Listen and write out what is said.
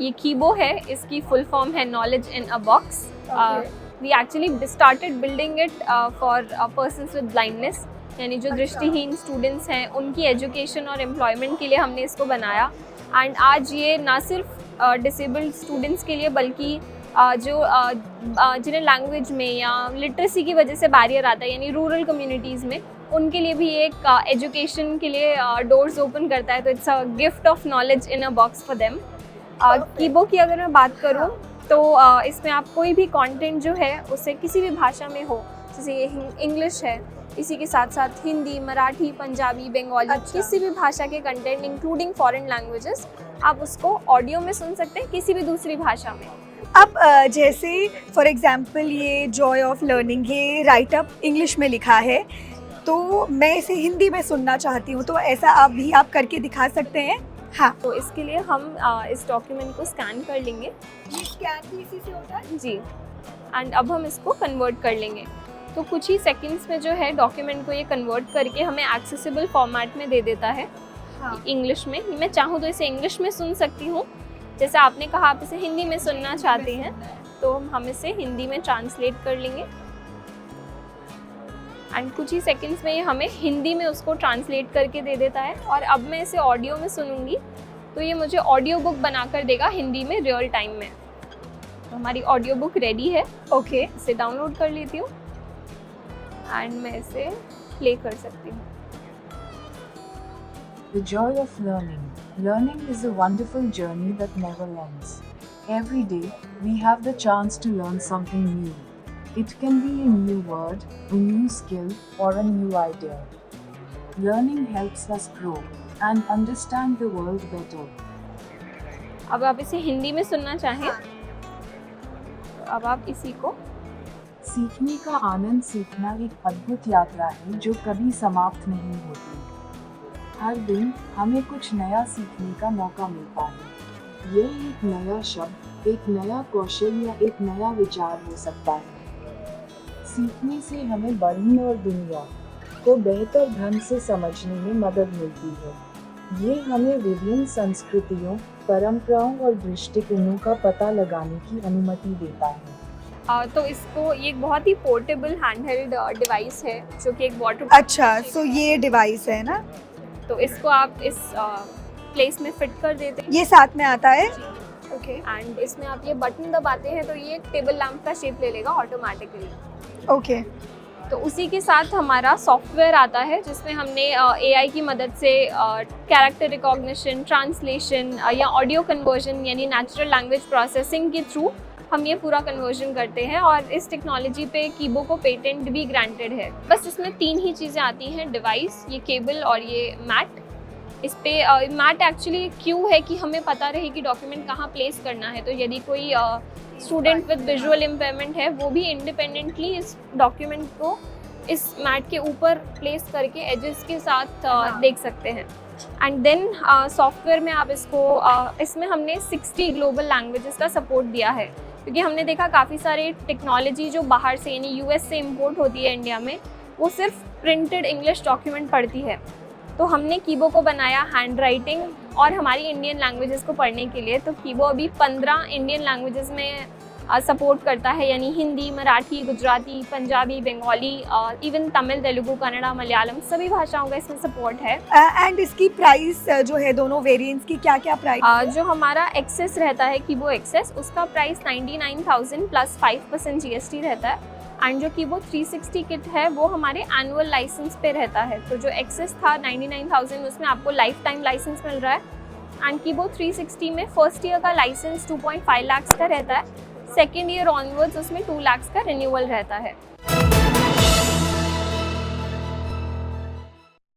ये कीबो है, इसकी फुल फॉर्म है knowledge in a box. We actually started building it for persons with blindness, यानी जो दृष्टिहीन स्टूडेंट्स हैं उनकी एजुकेशन और एम्प्लॉयमेंट के लिए हमने इसको बनाया। एंड आज ये ना सिर्फ डिसेबल्ड स्टूडेंट्स के लिए बल्कि जिन्हें लैंग्वेज में या लिटरेसी की वजह से बैरियर आता है, यानी रूरल कम्युनिटीज़ में, उनके लिए भी एक एजुकेशन के लिए डोर्स ओपन करता है। तो it's a gift of knowledge in a box for them. कीबो की अगर मैं बात करूँ तो इसमें आप कोई भी कंटेंट जो है उसे किसी भी भाषा में हो, जैसे ये इंग्लिश है, इसी के साथ साथ हिंदी, मराठी, पंजाबी, बंगाली, किसी भी भाषा के कंटेंट इंक्लूडिंग फॉरेन लैंग्वेजेस आप उसको ऑडियो में सुन सकते हैं किसी भी दूसरी भाषा में। अब जैसे फॉर एग्जांपल ये जॉय ऑफ लर्निंग, ये राइट अप इंग्लिश में लिखा है, तो मैं इसे हिंदी में सुनना चाहती हूँ, तो ऐसा आप करके दिखा सकते हैं? हाँ, तो इसके लिए हम इस डॉक्यूमेंट को स्कैन कर लेंगे। ये स्कैन भी इसी से होता है? जी। एंड अब हम इसको कन्वर्ट कर लेंगे। तो कुछ ही सेकंड्स में जो है डॉक्यूमेंट को ये कन्वर्ट करके हमें एक्सेसिबल फॉर्मेट में दे देता है। हाँ। इंग्लिश में। मैं चाहूँ तो इसे इंग्लिश में सुन सकती हूँ, जैसे आपने कहा आप इसे हिंदी में सुनना चाहते हैं, तो हम इसे हिंदी में ट्रांसलेट कर लेंगे। एंड कुछ ही सेकंड्स में ये हमें हिंदी में उसको ट्रांसलेट करके दे देता है। और अब मैं इसे ऑडियो में सुनूंगी तो ये मुझे ऑडियो बुक बनाकर देगा हिंदी में रियल टाइम में। तो हमारी ऑडियो बुक रेडी है। ओके, इसे डाउनलोड कर लेती हूँ एंड मैं इसे प्ले कर सकती हूँ। The joy of learning. Learning is a wonderful journey that never ends. Every day, we have the chance to learn something new. It can be a new word, a new skill, or a new idea. Learning helps us grow and understand the world better. अब आप इसे हिंदी में सुनना चाहें तो अब आप इसी को। सीखने का आनंद, सीखना एक अद्भुत यात्रा है जो कभी समाप्त नहीं होती। हर दिन हमें कुछ नया सीखने का मौका मिलता है। ये एक नया शब्द, एक नया कौशल या एक नया विचार हो सकता है। सीखने से हमें बड़ी और दुनिया को बेहतर ढंग से समझने में मदद मिलती है। ये हमें विभिन्न संस्कृतियों, परंपराओं और दृष्टिकोणों का पता लगाने की अनुमति देता है। तो इसको ये एक बहुत ही पोर्टेबल हैंडहेल्ड डिवाइस है जो कि एक वाटर। अच्छा, सो ये डिवाइस है ना, तो इसको आप इस प्लेस में फिट कर देते हैं। ये साथ में आता है? ओके। एंड इसमें आप ये बटन दबाते हैं तो ये एक टेबल लैंप का शेप ले लेगा ऑटोमेटिकली। ओके। तो उसी के साथ हमारा सॉफ्टवेयर आता है जिसमें हमने एआई की मदद से कैरेक्टर रिकॉग्निशन, ट्रांसलेशन या ऑडियो कन्वर्जन यानी नेचुरल लैंग्वेज प्रोसेसिंग के थ्रू हम ये पूरा कन्वर्जन करते हैं। और इस टेक्नोलॉजी पे कीबो को पेटेंट भी ग्रांटेड है। बस इसमें 3 ही चीज़ें आती हैं, डिवाइस, ये केबल और ये मैट। इस पे मैट एक्चुअली क्यों है कि हमें पता रहे कि डॉक्यूमेंट कहाँ प्लेस करना है। तो यदि कोई स्टूडेंट विद विजुअल इम्पेयरमेंट है वो भी इंडिपेंडेंटली इस डॉक्यूमेंट को इस मैट के ऊपर प्लेस करके एजेस के साथ देख सकते हैं। एंड देन सॉफ्टवेयर में आप इसको इसमें हमने 60 ग्लोबल लैंग्वेजेस का सपोर्ट दिया है, क्योंकि हमने देखा काफ़ी सारे टेक्नोलॉजी जो बाहर से यानी यूएस से इंपोर्ट होती है इंडिया में, वो सिर्फ प्रिंटेड इंग्लिश डॉक्यूमेंट पढ़ती है। तो हमने कीबो को बनाया हैंड राइटिंग और हमारी इंडियन लैंग्वेजेस को पढ़ने के लिए। तो कीबो अभी 15 इंडियन लैंग्वेजेस में सपोर्ट करता है, यानी हिंदी, मराठी, गुजराती, पंजाबी, बंगाली, इवन तमिल, तेलुगु, कन्नड़ा, मलयालम, सभी भाषाओं का इसमें सपोर्ट है। एंड इसकी प्राइस जो है, दोनों वेरिएंट्स की क्या क्या प्राइस? जो हमारा एक्सेस रहता है कीबो एक्सेस, उसका प्राइस 99,000 प्लस 5% GST रहता है। एंड जो कीबो 360 किट है वो हमारे एनुअल लाइसेंस पे रहता है। तो जो एक्सेस था 99,000 उसमें आपको लाइफ टाइम लाइसेंस मिल रहा है। एंड कीबो 360 में फर्स्ट ईयर का लाइसेंस 2.5 लाख का रहता है, सेकेंड ईयर ऑनवर्ड्स उसमें 2 लाख का रिन्यूअल रहता है।